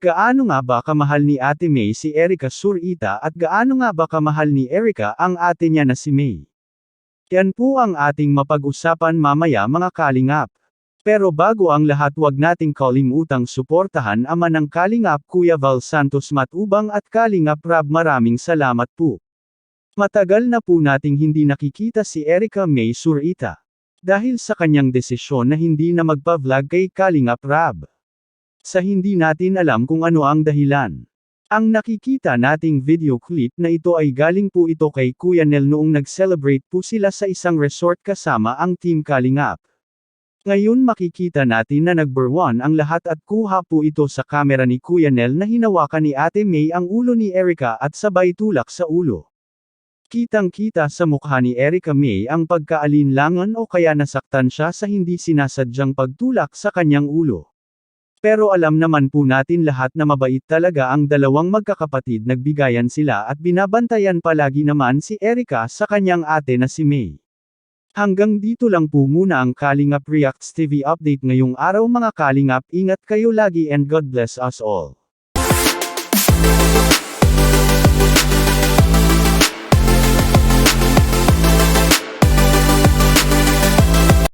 Gaano nga ba kamahal ni Ate May si Erica Surita at gaano nga ba kamahal ni Erica ang ate niya na si May? Yan po ang ating mapag-usapan mamaya mga kalingap. Pero bago ang lahat, wag nating kalimutang suportahan ama ng kalingap Kuya Val Santos Matubang at Kalingap Rab. Maraming salamat po. Matagal na po nating hindi nakikita si Erica May Surita. Dahil sa kanyang desisyon na hindi na magpa-vlog kay Kalingap Rab. Sa hindi natin alam kung ano ang dahilan. Ang nakikita nating video clip na ito ay galing po ito kay Kuya Nel noong nag-celebrate po sila sa isang resort kasama ang Team Kalingap. Ngayon makikita natin na nag-1 ang lahat at kuha po ito sa kamera ni Kuya Nel na hinawakan ni Ate May ang ulo ni Erica at sabay tulak sa ulo. Kitang-kita sa mukha ni Erica May ang pagkaalinlangan o kaya nasaktan siya sa hindi sinasadyang pagtulak sa kanyang ulo. Pero alam naman po natin lahat na mabait talaga ang dalawang magkakapatid, nagbigayan sila at binabantayan palagi naman si Erica sa kanyang ate na si May. Hanggang dito lang po muna ang Kalingap Reacts TV update ngayong araw mga kalingap, ingat kayo lagi and God bless us all.